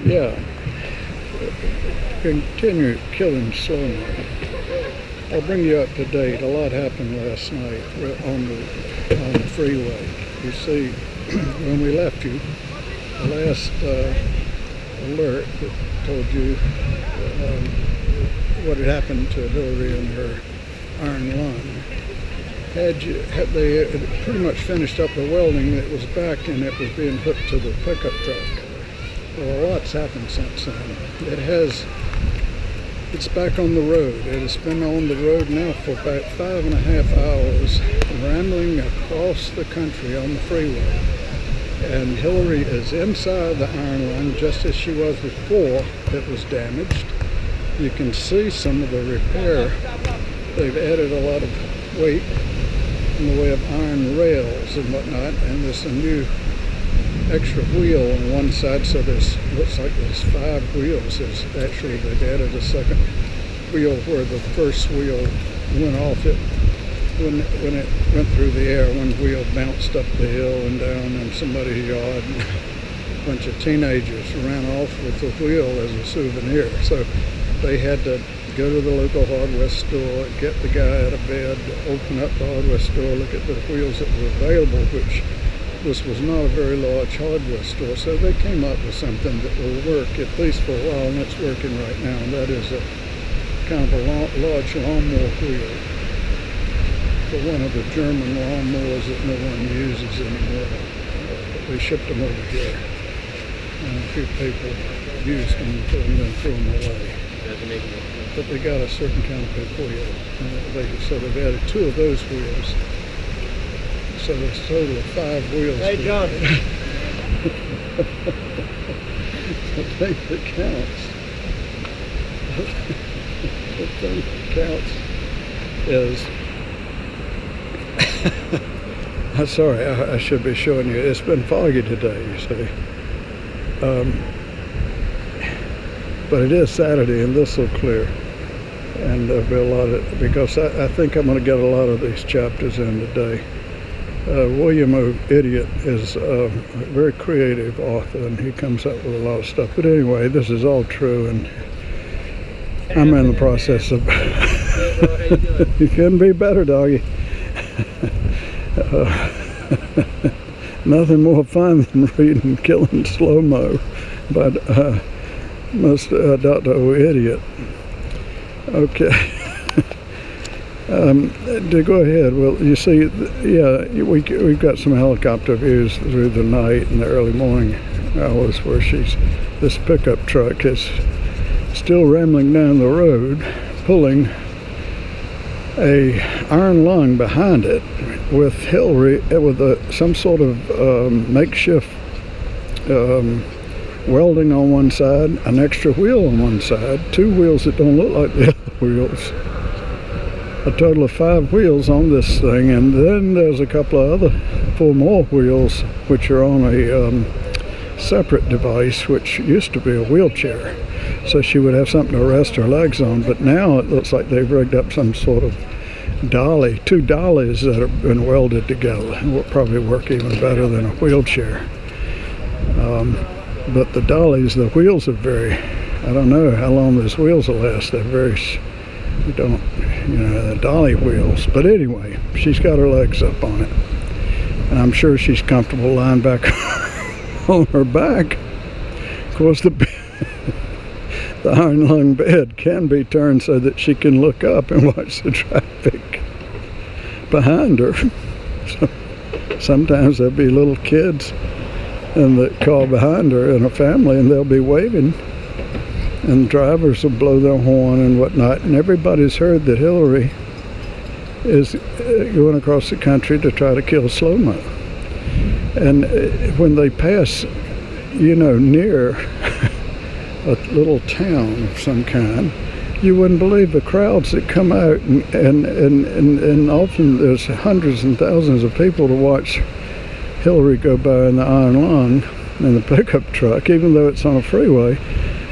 Yeah. Continue killing Slomo. I'll bring you up to date. A lot happened last night on the freeway. You see, when we left you, the last alert that told you what had happened to Hillary and her iron lung. They had pretty much finished up the welding. It was back and it was being hooked to the pickup truck. Well, a lot's happened since then. It's back on the road. It has been on the road now for about 5.5 hours, rambling across the country on the freeway. And Hillary is inside the iron lung just as she was before it was damaged. You can see some of the repair. They've added a lot of weight in the way of iron rails and whatnot, and there's a new extra wheel on one side, so looks like there's 5 wheels. Actually, they've added a second wheel where the first wheel went off. When it went through the air, one wheel bounced up the hill and down in somebody's yard, and a bunch of teenagers ran off with the wheel as a souvenir. So they had to go to the local hardware store, get the guy out of bed, open up the hardware store, look at the wheels that were available, which this was not a very large hardware store. So they came up with something that will work, at least for a while, and it's working right now. And that is a kind of a large lawnmower wheel for one of the German lawnmowers that no one uses anymore. They shipped them over here. And a few people used them and then threw them away. But they got a certain kind of big wheel. So they've added 2 of those wheels. So there's a total of 5 wheels. Hey, John. The thing that counts. The thing that counts is. I'm sorry, I should be showing you. It's been foggy today, you see. But it is Saturday, and this will clear. And there'll be a lot of, because I think I'm going to get a lot of these chapters in today. William O. Idiot is a very creative author, and he comes up with a lot of stuff. But anyway, this is all true, and I'm in the process of... You couldn't be better, doggy. Nothing more fun than reading Killing Slomo by Dr. O. Idiot. Okay. To go ahead, well, you see, yeah, we've got some helicopter views through the night and the early morning hours where this pickup truck is still rambling down the road, pulling a iron lung behind it with Hillary, with some sort of makeshift welding on one side, an extra wheel on one side, 2 wheels that don't look like the other wheels. A total of 5 wheels on this thing, and then there's a couple of other 4 more wheels which are on a separate device, which used to be a wheelchair, so she would have something to rest her legs on. But now it looks like they've rigged up some sort of dolly, 2 dollies that have been welded together, and will probably work even better than a wheelchair. But the dollies, the wheels are very, I don't know how long those wheels will last. They're very, the dolly wheels. But anyway, she's got her legs up on it, and I'm sure she's comfortable lying back on her back. Of course, the iron lung bed can be turned so that she can look up and watch the traffic behind her. So sometimes there'll be little kids in the car behind her and a family, and they'll be waving, and drivers will blow their horn and whatnot, and everybody's heard that Hillary is going across the country to try to kill Slomo. And when they pass, near a little town of some kind, you wouldn't believe the crowds that come out, and often there's hundreds and thousands of people to watch Hillary go by in the iron lung in the pickup truck, even though it's on a freeway,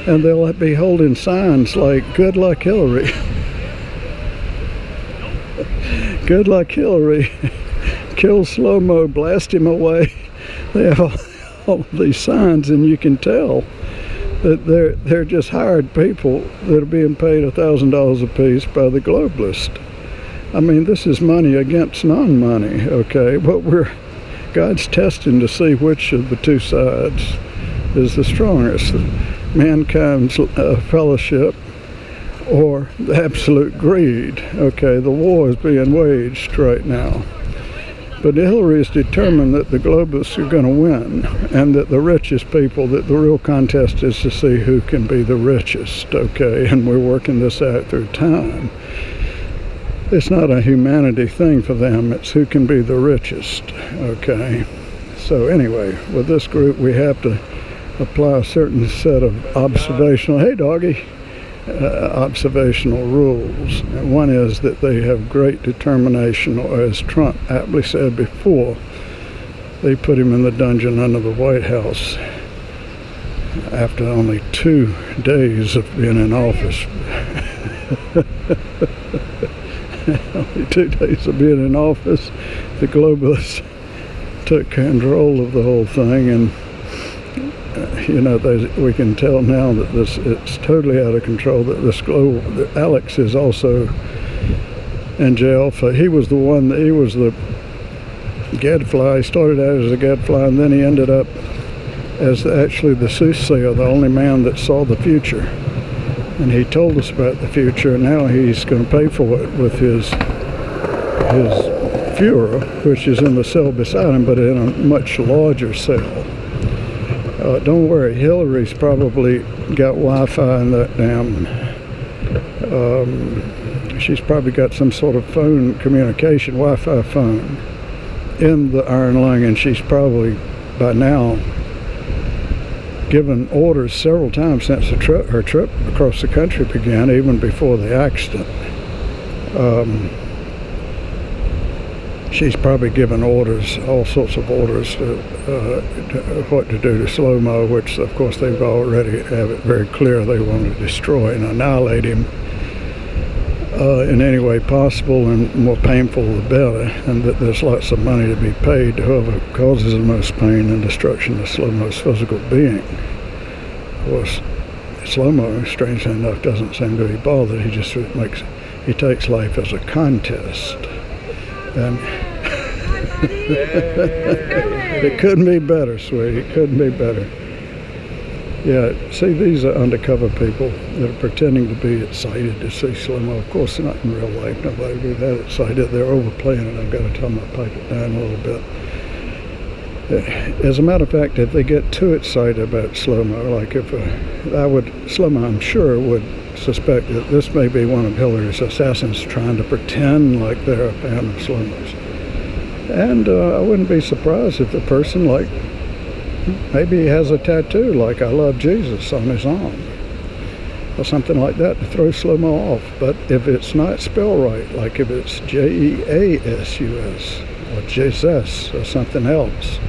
and they'll be holding signs like "Good luck, Hillary." "Good luck, Hillary." "Kill Slomo, blast him away." They have all these signs, and you can tell They're just hired people that are being paid $1,000 a piece by the globalists. I mean, this is money against non-money, okay? But God's testing to see which of the two sides is the strongest. Mankind's fellowship or the absolute greed. Okay, the war is being waged right now. But Hillary is determined that the globalists are going to win, and that the richest people, that the real contest is to see who can be the richest, okay? And we're working this out through time. It's not a humanity thing for them, it's who can be the richest, okay? So anyway, with this group we have to apply a certain set of observational, hey doggy, observational rules. And one is that they have great determination, or as Trump aptly said before, they put him in the dungeon under the White House after only 2 days of being in office. Only 2 days of being in office, the globalists took control of the whole thing, and you know, we can tell now that it's totally out of control. That Alex is also in jail for, he was the gadfly. He started out as a gadfly, and then he ended up as actually the soothsayer, the only man that saw the future. And he told us about the future, and now he's going to pay for it with his Führer, which is in the cell beside him, but in a much larger cell. Don't worry, Hillary's probably got Wi-Fi in that damn, she's probably got some sort of phone communication, Wi-Fi phone in the iron lung, and she's probably by now given orders several times since her trip across the country began, even before the accident. She's probably given orders, all sorts of orders, what to do to Slomo, which of course they've already have it very clear they want to destroy and annihilate him in any way possible, and more painful the better, and that there's lots of money to be paid to whoever causes the most pain and destruction to Slomo's physical being. Of course, Slomo, strangely enough, doesn't seem to be bothered. He takes life as a contest. And it couldn't be better, sweetie. It couldn't be better. Yeah, see, these are undercover people that are pretending to be excited to see Slomo. Of course, not in real life. Nobody would be that excited. They're overplaying it. I've got to tell them to pipe it down a little bit. As a matter of fact, if they get too excited about Slomo, like Slomo, I'm sure, would suspect that this may be one of Hillary's assassins trying to pretend like they're a fan of Slomo's. And I wouldn't be surprised if the person, like, maybe he has a tattoo like "I love Jesus" on his arm, or something like that to throw Slomo off. But if it's not spelled right, like if it's Jeasus or Jesus or something else,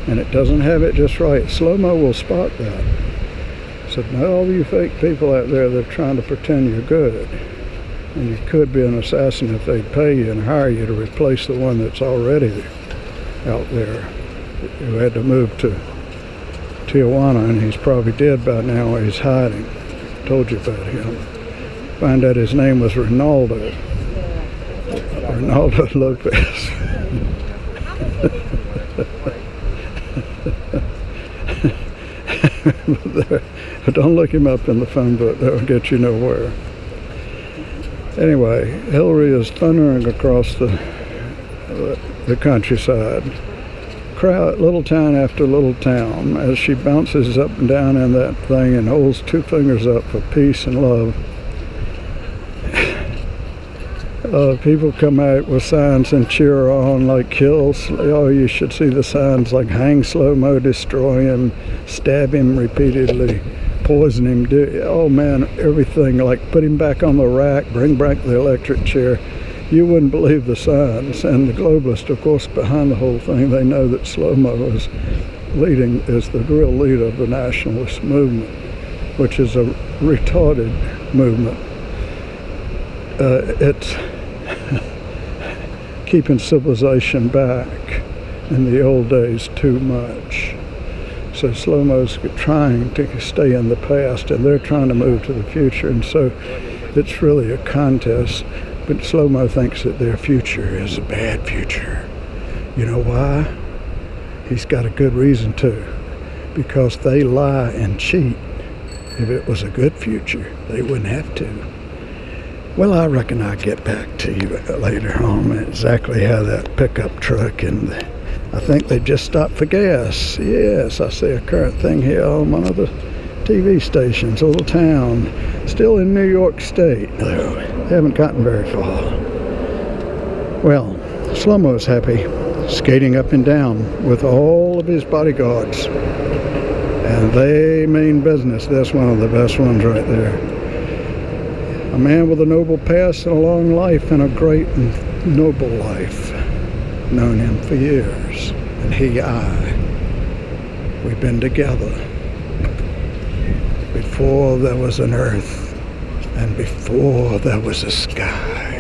and it doesn't have it just right, Slomo will spot that. So now all you fake people out there that are trying to pretend you're good, and you could be an assassin if they pay you and hire you to replace the one that's already out there, who had to move to Tijuana, and he's probably dead by now, or he's hiding. Told you about him. Find out his name was Ronaldo Lopez. Don't look him up in the phone book, that'll get you nowhere. Anyway, Hillary is thundering across the countryside, crowd, little town after little town, as she bounces up and down in that thing and holds 2 fingers up for peace and love. People come out with signs and cheer her on, like kill. Oh, you should see the signs like hang Slomo, destroy him, stab him repeatedly, poison him, oh man, everything, like put him back on the rack, bring back the electric chair. You wouldn't believe the signs. And the globalists, of course, behind the whole thing, they know that Slomo is the real leader of the nationalist movement, which is a retarded movement. It's keeping civilization back in the old days too much. So Slomo's trying to stay in the past, and they're trying to move to the future, and so it's really a contest. But Slomo thinks that their future is a bad future. You know why? He's got a good reason to. Because they lie and cheat. If it was a good future, they wouldn't have to. Well, I reckon I'll get back to you later on exactly how that pickup truck, and I think they just stopped for gas. Yes, I see a current thing here on one of the TV stations, a little town. Still in New York State, though. Haven't gotten very far. Well, Slomo's happy, skating up and down with all of his bodyguards. And they mean business. That's one of the best ones right there. A man with a noble past and a long life and a great and noble life. Known him for years. And we've been together. Before there was an earth and before there was a sky.